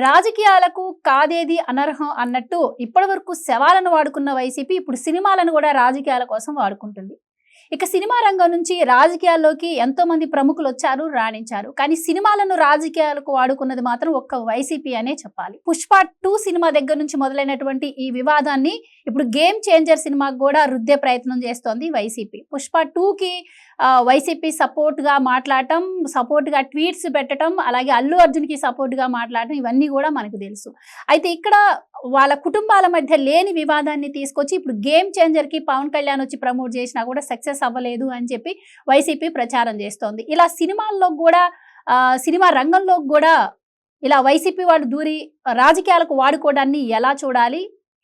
రాజకీయాలకు కాదేది అనర్హం అన్నట్టు ఇప్పటివరకు శవాలను వాడుకున్న వైసీపీ ఇప్పుడు సినిమాలను కూడా రాజకీయాల కోసం వాడుకుంటుంది. ఇక సినిమా రంగం నుంచి రాజకీయాల్లోకి ఎంతో మంది ప్రముఖులు వచ్చారు, రాణించారు. కానీ సినిమాలను రాజకీయాలకు వాడుకున్నది మాత్రం ఒక్క వైసీపీ అనే చెప్పాలి. పుష్ప 2 సినిమా దగ్గర నుంచి మొదలైనటువంటి ఈ వివాదాన్ని ఇప్పుడు గేమ్ చేంజర్ సినిమాకు కూడా రుద్దే ప్రయత్నం చేస్తోంది వైసీపీ. పుష్ప 2కి వైసీపీ సపోర్ట్గా మాట్లాడటం, సపోర్ట్గా ట్వీట్స్ పెట్టడం, అలాగే అల్లు అర్జున్కి సపోర్ట్గా మాట్లాడటం ఇవన్నీ కూడా మనకు తెలుసు. అయితే ఇక్కడ వాళ్ళ కుటుంబాల మధ్య లేని వివాదాన్ని తీసుకొచ్చి ఇప్పుడు గేమ్ చేంజర్కి పవన్ కళ్యాణ్ వచ్చి ప్రమోట్ చేసినా కూడా సక్సెస్ అవ్వలేదు అని చెప్పి వైసీపీ ప్రచారం చేస్తోంది. ఇలా సినిమాల్లో కూడా సినిమా రంగంలో కూడా ఇలా వైసీపీ వాళ్ళు దూరి రాజకీయాలకు వాడుకోవడాన్ని ఎలా చూడాలి,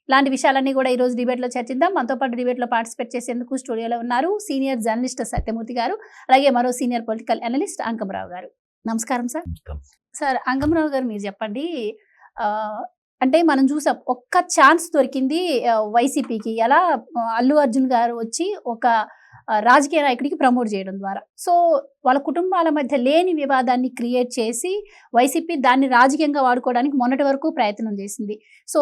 ఇలాంటి విషయాలన్నీ కూడా ఈరోజు డిబేట్లో చర్చిద్దాం. మనతో పాటు డిబేట్లో పార్టిసిపేట్ చేసేందుకు స్టూడియోలో ఉన్నారు సీనియర్ జర్నలిస్ట్ సత్యమూర్తి గారు, అలాగే మరో సీనియర్ పొలిటికల్ అనలిస్ట్ అంకమరావు గారు. నమస్కారం సార్. సార్, అంకమరావు గారు మీరు చెప్పండి, అంటే మనం చూసాం ఒక్క ఛాన్స్ దొరికింది వైసీపీకి, ఎలా అల్లు అర్జున్ గారు వచ్చి ఒక రాజకీయ నాయకుడికి ప్రమోట్ చేయడం ద్వారా. సో వాళ్ళ కుటుంబాల మధ్య లేని వివాదాన్ని క్రియేట్ చేసి వైసీపీ దాన్ని రాజకీయంగా వాడుకోవడానికి మొన్నటి వరకు ప్రయత్నం చేసింది. సో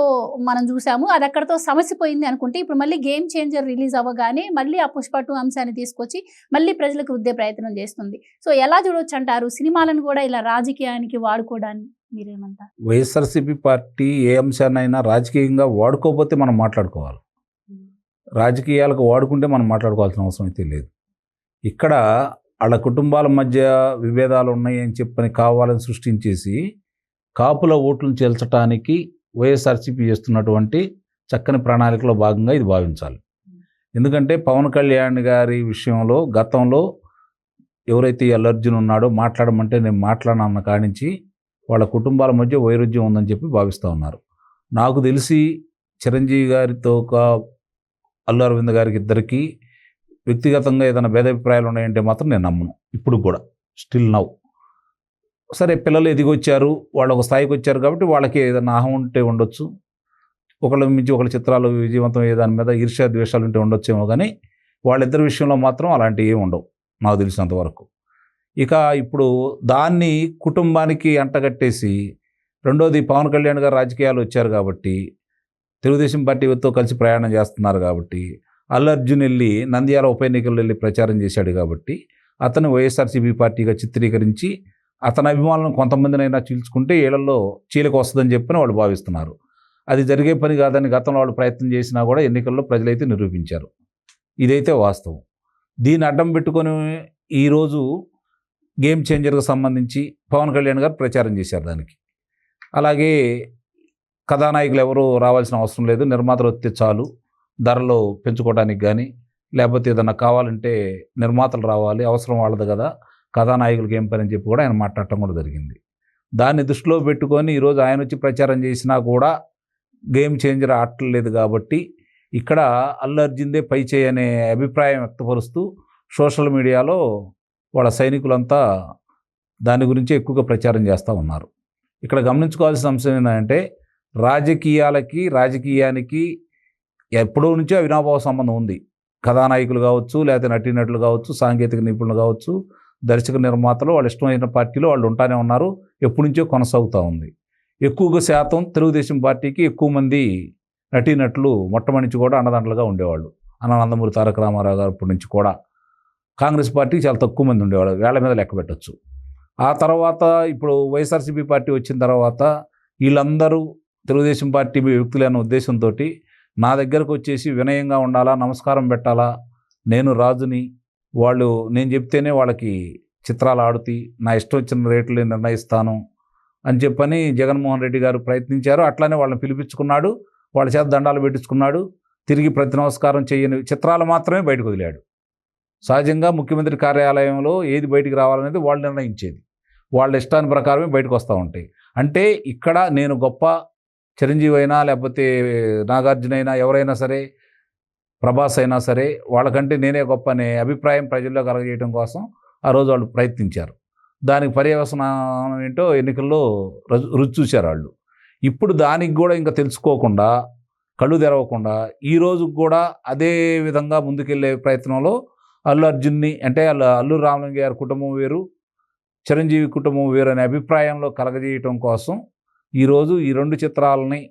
మనం చూసాము, అది అక్కడతో సమస్య పోయింది అనుకుంటే ఇప్పుడు మళ్ళీ గేమ్ చేంజర్ రిలీజ్ అవ్వగానే మళ్ళీ ఆ పుష్ప 2 అంశాన్ని తీసుకొచ్చి మళ్ళీ ప్రజలకు రుద్దే ప్రయత్నం చేస్తుంది. సో ఎలా చూడొచ్చు అంటారు సినిమాలను కూడా ఇలా రాజకీయానికి వాడుకోవడాన్ని? మీరేమంటారు? వైఎస్ఆర్సీపీ పార్టీ ఏ అంశాన్నైనా రాజకీయంగా వాడుకోకపోతే మనం మాట్లాడుకోవాలి, రాజకీయాలకు వాడుకుంటే మనం మాట్లాడుకోవాల్సిన అవసరం అయితే లేదు. ఇక్కడ వాళ్ళ కుటుంబాల మధ్య విభేదాలు ఉన్నాయి అని చెప్పని కావాలని సృష్టించేసి కాపుల ఓట్లను చేల్చడానికి వైఎస్ఆర్సీపీ చేస్తున్నటువంటి చక్కని ప్రణాళికలో భాగంగా ఇది భావించాలి. ఎందుకంటే పవన్ కళ్యాణ్ గారి విషయంలో గతంలో ఎవరైతే అల్లు అర్జున్ ఉన్నాడో మాట్లాడమంటే నేను మాట్లాడనన్న కానించి వాళ్ళ కుటుంబాల మధ్య వైరుధ్యం ఉందని చెప్పి భావిస్తూ ఉన్నారు. నాకు తెలిసి చిరంజీవి గారితో అల్లు అరవింద్ గారికి ఇద్దరికి వ్యక్తిగతంగా ఏదైనా భేదాభిప్రాయాలు ఉన్నాయంటే మాత్రం నేను నమ్మను. ఇప్పుడు కూడా స్టిల్ నౌ సరే, పిల్లలు ఎదిగొచ్చారు, వాళ్ళు ఒక స్థాయికి వచ్చారు కాబట్టి వాళ్ళకి ఏదైనా అహం ఉంటే ఉండొచ్చు, ఒకళ్ళ మించి ఒకళ్ళ చిత్రాలు విజయవంతం అయ్యే దాని మీద ఈర్ష్యా ద్వేషాలు ఉంటే ఉండొచ్చేమో, కానీ వాళ్ళిద్దరి విషయంలో మాత్రం అలాంటివి ఏమి ఉండవు నాకు తెలిసినంతవరకు. ఇక ఇప్పుడు దాన్ని కుటుంబానికి అంటగట్టేసి, రెండోది పవన్ కళ్యాణ్ గారు రాజకీయాలు వచ్చారు కాబట్టి తెలుగుదేశం పార్టీతో కలిసి ప్రయాణం చేస్తున్నారు కాబట్టి, అల్లు అర్జున్ వెళ్ళి నంద్యాల ఉప ఎన్నికల్లో వెళ్ళి ప్రచారం చేశాడు కాబట్టి అతను వైఎస్ఆర్సీపీ పార్టీగా చిత్రీకరించి అతని అభిమానులను కొంతమందినైనా చీల్చుకుంటే ఏళ్లలో చీలకు వస్తుందని చెప్పని వాళ్ళు భావిస్తున్నారు. అది జరిగే పని కాదని గతంలో వాళ్ళు ప్రయత్నం చేసినా కూడా ఎన్నికల్లో ప్రజలైతే నిరూపించారు. ఇదైతే వాస్తవం. దీన్ని అడ్డం పెట్టుకొని ఈరోజు గేమ్ చేంజర్కి సంబంధించి పవన్ కళ్యాణ్ గారు ప్రచారం చేశారు దానికి. అలాగే కథానాయకులు ఎవరు రావాల్సిన అవసరం లేదు, నిర్మాతలు వస్తే చాలు ధరలు పెంచుకోవడానికి, కానీ లేకపోతే ఏదన్నా కావాలంటే నిర్మాతలు రావాలి, అవసరం వాళ్ళది కదా, కథానాయకులకి ఏం పని అని చెప్పి కూడా ఆయన మాట్లాడటం కూడా జరిగింది. దాన్ని దృష్టిలో పెట్టుకొని ఈరోజు ఆయన వచ్చి ప్రచారం చేసినా కూడా గేమ్ చేంజర్ ఆడలేదు కాబట్టి ఇక్కడ అల్లు అర్జున్దే పై చేయి అనే అభిప్రాయం వ్యక్తపరుస్తూ సోషల్ మీడియాలో వాళ్ళ సైనికులంతా దాని గురించి ఎక్కువగా ప్రచారం చేస్తూ ఉన్నారు. ఇక్కడ గమనించుకోవాల్సిన అంశం ఏంటంటే రాజకీయానికి ఎప్పుడో నుంచో అవినాభావ సంబంధం ఉంది. కథానాయకులు కావచ్చు, లేకపోతే నటీనటులు కావచ్చు, సాంకేతిక నిపుణులు కావచ్చు, దర్శక నిర్మాతలు వాళ్ళ ఇష్టమైన పార్టీలో వాళ్ళు ఉంటానే ఉన్నారు, ఎప్పటి నుంచో కొనసాగుతూ ఉంది. ఎక్కువగా శాతం తెలుగుదేశం పార్టీకి ఎక్కువ మంది నటీనటులు మొట్టమొదటి నుంచి కూడా అన్నదండలుగా ఉండేవాళ్ళు. నందమూరి తారక రామారావు గారు ఇప్పటి నుంచి కూడా. కాంగ్రెస్ పార్టీకి చాలా తక్కువ మంది ఉండేవాళ్ళు, వేళ్ల మీద లెక్క పెట్టచ్చు. ఆ తర్వాత ఇప్పుడు వైఎస్ఆర్సీపీ పార్టీ వచ్చిన తర్వాత వీళ్ళందరూ తెలుగుదేశం పార్టీ వ్యక్తులైన ఉద్దేశంతో నా దగ్గరకు వచ్చేసి వినయంగా ఉండాలా, నమస్కారం పెట్టాలా, నేను రాజుని, వాళ్ళు నేను చెప్తేనే వాళ్ళకి చిత్రాలు ఆడుతీ, నా ఇష్టం వచ్చిన రేట్లు నిర్ణయిస్తాను అని చెప్పని జగన్మోహన్ రెడ్డి గారు ప్రయత్నించారు. అట్లానే వాళ్ళని పిలిపించుకున్నాడు, వాళ్ళ చేత దండాలు పెట్టించుకున్నాడు. తిరిగి ప్రతి నమస్కారం చేయని చిత్రాలు మాత్రమే బయటకు వదిలాడు. సహజంగా ముఖ్యమంత్రి కార్యాలయంలో ఏది బయటికి రావాలనేది వాళ్ళు నిర్ణయించేది, వాళ్ళ ఇష్టాన్ని ప్రకారమే బయటకు వస్తూ ఉంటాయి. అంటే ఇక్కడ నేను గొప్ప, చిరంజీవి అయినా లేకపోతే నాగార్జున అయినా ఎవరైనా సరే, ప్రభాస్ అయినా సరే, వాళ్ళకంటే నేనే గొప్ప అనే అభిప్రాయం ప్రజల్లో కలగజేయడం కోసం ఆ రోజు వాళ్ళు ప్రయత్నించారు. దానికి పర్యవసనం ఏంటో ఎన్నికల్లో రుచి చూశారు వాళ్ళు. ఇప్పుడు దానికి కూడా ఇంకా తెలుసుకోకుండా, కళ్ళు తెరవకుండా ఈరోజు కూడా అదే విధంగా ముందుకెళ్ళే ప్రయత్నంలో అల్లు అర్జున్ని, అంటే అల్లు రామలింగ గారి కుటుంబం వేరు, చిరంజీవి కుటుంబం వేరు అనే అభిప్రాయంలో కలగజేయటం కోసం ఈరోజు ఈ 2 చిత్రాలని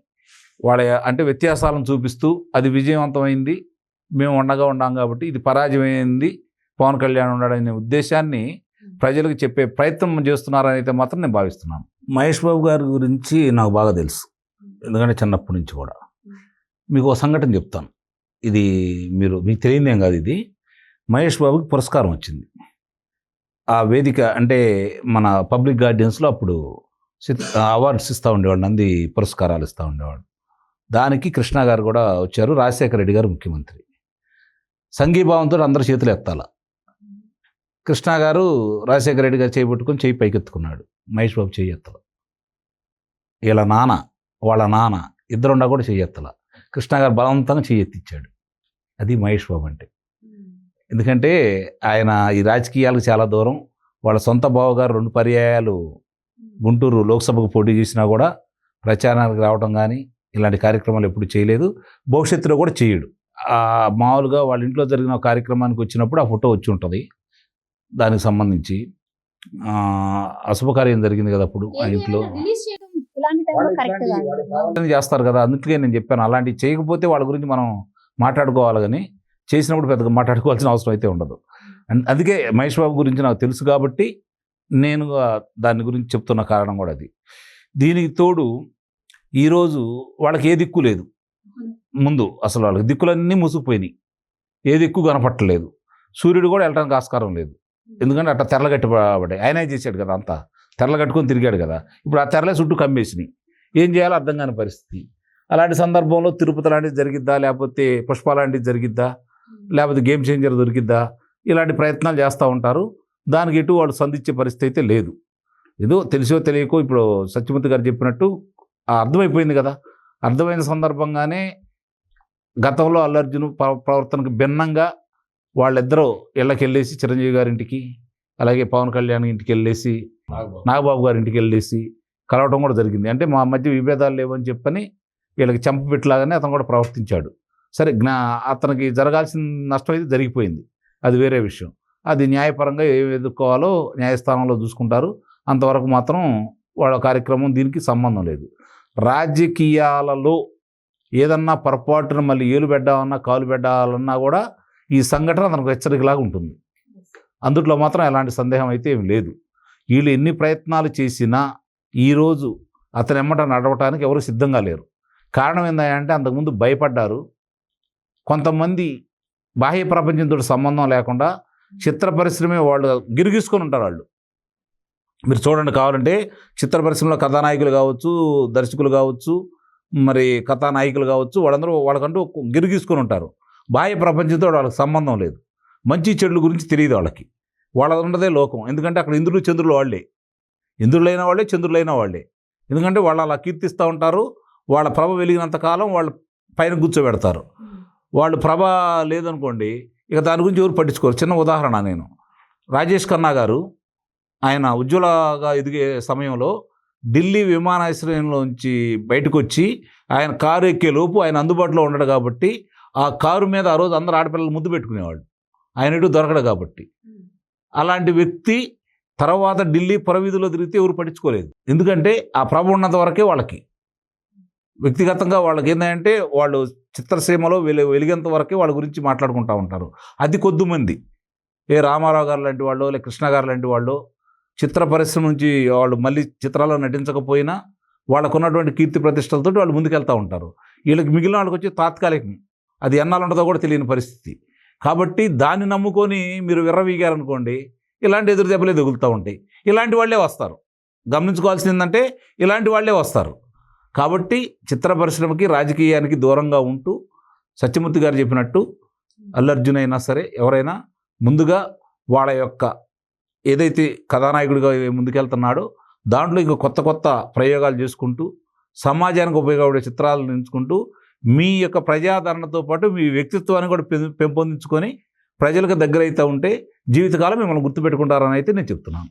వాళ్ళ అంటే వ్యత్యాసాలను చూపిస్తూ అది విజయవంతమైంది, మేము ఉండగా ఉన్నాం కాబట్టి ఇది పరాజయమైంది, పవన్ కళ్యాణ్ ఉన్నాడనే ఉద్దేశాన్ని ప్రజలకు చెప్పే ప్రయత్నం చేస్తున్నారని అయితే మాత్రం నేను భావిస్తున్నాను. మహేష్ బాబు గారి గురించి నాకు బాగా తెలుసు, ఎందుకంటే చిన్నప్పటి నుంచి కూడా. మీకు ఒక సంఘటన చెప్తాను, ఇది మీకు తెలియదేం కాదు. ఇది మహేష్ బాబుకి పురస్కారం వచ్చింది. ఆ వేదిక అంటే మన పబ్లిక్ గార్డెన్స్లో అప్పుడు అవార్డ్స్ ఇస్తూ ఉండేవాడు, నంది పురస్కారాలు ఇస్తూ ఉండేవాడు. దానికి కృష్ణ గారు కూడా వచ్చారు, రాజశేఖర రెడ్డి గారు ముఖ్యమంత్రి. సంఘీభావంతో అందరు చేతులు ఎత్తాల. కృష్ణ గారు రాజశేఖర రెడ్డి గారు చేపట్టుకొని చేయి పైకెత్తుకున్నాడు, మహేష్ బాబు చేయి ఎత్తల. వాళ్ళ నాన్న ఇద్దరుండా కూడా చేయి ఎత్తల. కృష్ణ గారు బలవంతంగా చేయి ఎత్తిచ్చాడు. అది మహేష్ బాబు అంటే. ఎందుకంటే ఆయన ఈ రాజకీయాలకు చాలా దూరం. వాళ్ళ సొంత బావగారు 2 పర్యాయాలు గుంటూరు లోక్సభకు పోటీ చేసినా కూడా ప్రచారానికి రావడం కానీ ఇలాంటి కార్యక్రమాలు ఎప్పుడు చేయలేదు, భవిష్యత్తులో కూడా చేయడు. మామూలుగా వాళ్ళ ఇంట్లో జరిగిన కార్యక్రమానికి వచ్చినప్పుడు ఆ ఫోటో వచ్చి ఉంటుంది. దానికి సంబంధించి అశుభకార్యం జరిగింది కదా అప్పుడు ఆ ఇంట్లో చేస్తారు కదా. అందుకే నేను చెప్పాను, అలాంటివి చేయకపోతే వాళ్ళ గురించి మనం మాట్లాడుకోవాలి, కానీ చేసినప్పుడు పెద్దగా మాట్లాడుకోవాల్సిన అవసరం అయితే ఉండదు. అందుకే మహేష్ బాబు గురించి నాకు తెలుసు కాబట్టి నేను దాని గురించి చెప్తున్న కారణం కూడా అది. దీనికి తోడు ఈరోజు వాళ్ళకి ఏ దిక్కు లేదు. ముందు అసలు వాళ్ళకి దిక్కులన్నీ మూసుకుపోయినాయి, ఏ దిక్కు కనపట్టలేదు. సూర్యుడు కూడా వెళ్ళడానికి ఆస్కారం లేదు, ఎందుకంటే అట్లా తెరలగట్టుబడ్డాయి. ఆయనే చేశాడు కదా, అంతా తెరలగట్టుకొని తిరిగాడు కదా. ఇప్పుడు ఆ తెరలే చుట్టూ కమ్మేసినాయి, ఏం చేయాలో అర్థం కాని పరిస్థితి. అలాంటి సందర్భంలో తిరుపతి లాంటిది జరిగిద్దా, లేకపోతే పుష్ప లాంటిది జరిగిద్దా, లేకపోతే గేమ్ చేంజర్ దొరికిద్దా, ఇలాంటి ప్రయత్నాలు చేస్తూ ఉంటారు. దానికి ఎటు వాళ్ళు సంధించే పరిస్థితి అయితే లేదు. ఏదో తెలిసో తెలియకో ఇప్పుడు సత్యమూర్తి గారు చెప్పినట్టు అర్థమైపోయింది కదా. అర్థమైన సందర్భంగానే గతంలో అల్లు అర్జున్ ప్రవర్తనకు భిన్నంగా వాళ్ళిద్దరూ ఇళ్ళకి వెళ్ళేసి చిరంజీవి గారింటికి, అలాగే పవన్ కళ్యాణ్ ఇంటికి వెళ్ళేసి, నాగబాబు గారి ఇంటికి వెళ్ళేసి కలవడం కూడా జరిగింది. అంటే మా మధ్య విభేదాలు లేవని చెప్పని వీళ్ళకి చెంపపెట్టలాగానే అతను కూడా ప్రవర్తించాడు. సరే, అతనికి జరగాల్సిన నష్టం అయితే జరిగిపోయింది, అది వేరే విషయం. అది న్యాయపరంగా ఏమి ఎదుర్కోవాలో న్యాయస్థానంలో చూసుకుంటారు. అంతవరకు మాత్రం వాళ్ళ కార్యక్రమం దీనికి సంబంధం లేదు. రాజకీయాలలో ఏదన్నా పొరపాటున మళ్ళీ ఏలు పెట్టాలన్నా కాలు పెట్టాలన్నా కూడా ఈ సంఘటన తనకు హెచ్చరికలాగా ఉంటుంది. అందుట్లో మాత్రం ఎలాంటి సందేహం అయితే ఏమి లేదు. వీళ్ళు ఎన్ని ప్రయత్నాలు చేసినా ఈరోజు అతను ఎమ్మట నడవటానికి ఎవరు సిద్ధంగా లేరు. కారణం ఏంటంటే అంతకుముందు భయపడ్డారు. కొంతమంది బాహ్య ప్రపంచంతో సంబంధం లేకుండా చిత్ర పరిశ్రమే వాళ్ళు గిరిగీసుకొని ఉంటారు. వాళ్ళు మీరు చూడండి, కావాలంటే చిత్ర పరిశ్రమలో కథానాయకులు కావచ్చు, దర్శకులు కావచ్చు, మరి కథానాయకులు కావచ్చు, వాళ్ళందరూ వాళ్ళకంటూ గిరిగీసుకొని ఉంటారు. బాహ్య ప్రపంచంతో వాళ్ళకి సంబంధం లేదు, మంచి చెడుల గురించి తెలియదు వాళ్ళకి. వాళ్ళ ఉన్నదే లోకం. ఎందుకంటే అక్కడ ఇంద్రులు చంద్రులు వాళ్ళే, ఇంద్రులైన వాళ్ళే చంద్రులైన వాళ్ళే. ఎందుకంటే వాళ్ళు అలా కీర్తిస్తూ ఉంటారు. వాళ్ళ ప్రభ వెలిగినంత కాలం వాళ్ళు పైన కూర్చోబెడతారు. వాళ్ళు ప్రభ లేదనుకోండి, ఇక దాని గురించి ఎవరు పట్టించుకోరు. చిన్న ఉదాహరణ, నేను రాజేష్ ఖన్నా గారు ఆయన ఉజ్వలగా ఎదిగే సమయంలో ఢిల్లీ విమానాశ్రయంలోంచి బయటకు వచ్చి ఆయన కారు ఎక్కే లోపు ఆయన అందుబాటులో ఉండడు కాబట్టి ఆ కారు మీద ఆ రోజు అందరు ఆడపిల్లలు ముద్దు పెట్టుకునేవాళ్ళు, ఆయన ఎటు దొరకడు కాబట్టి. అలాంటి వ్యక్తి తర్వాత ఢిల్లీ పురవీధిలో తిరిగితే ఎవరు పట్టించుకోలేదు. ఎందుకంటే ఆ ప్రభ ఉన్నంత వరకే వాళ్ళకి వ్యక్తిగతంగా వాళ్ళకి ఏంటంటే వాళ్ళు చిత్రసీమలో వెలిగేంత వరకే వాళ్ళ గురించి మాట్లాడుకుంటూ ఉంటారు. అది కొద్దిమంది, రామారావు గారు లాంటి వాళ్ళు, లేక కృష్ణ గారు లాంటి వాళ్ళు చిత్ర పరిశ్రమ నుంచి వాళ్ళు మళ్ళీ చిత్రాల్లో నటించకపోయినా వాళ్ళకున్నటువంటి కీర్తి ప్రతిష్టలతో వాళ్ళు ముందుకెళ్తూ ఉంటారు. వీళ్ళకి మిగిలిన వాళ్ళకి వచ్చి తాత్కాలికం, అది ఎన్నాళ్ళు ఉంటుందో కూడా తెలియని పరిస్థితి. కాబట్టి దాన్ని నమ్ముకొని మీరు విర్రవీగారనుకోండి, ఇలాంటి ఎదురు దెబ్బలే తగులుతూ ఉంటాయి. ఇలాంటి వాళ్ళే వస్తారు. గమనించుకోవాల్సింది ఏంటంటే ఇలాంటి వాళ్ళే వస్తారు. కాబట్టి చిత్ర పరిశ్రమకి రాజకీయానికి దూరంగా ఉంటూ సత్యమూర్తి గారు చెప్పినట్టు అల్లు అర్జున్ అయినా సరే ఎవరైనా ముందుగా వాళ్ళ యొక్క ఏదైతే కథానాయకుడిగా ముందుకెళ్తున్నాడో దాంట్లో ఇంకా కొత్త కొత్త ప్రయోగాలు చేసుకుంటూ సమాజానికి ఉపయోగపడే చిత్రాలను ఎంచుకుంటూ మీ యొక్క ప్రజాదరణతో పాటు మీ వ్యక్తిత్వాన్ని కూడా పెంపొందించుకొని ప్రజలకు దగ్గర అవుతూ ఉంటే జీవితకాలం మిమ్మల్ని గుర్తుపెట్టుకుంటారని అయితే నేను చెప్తున్నాను.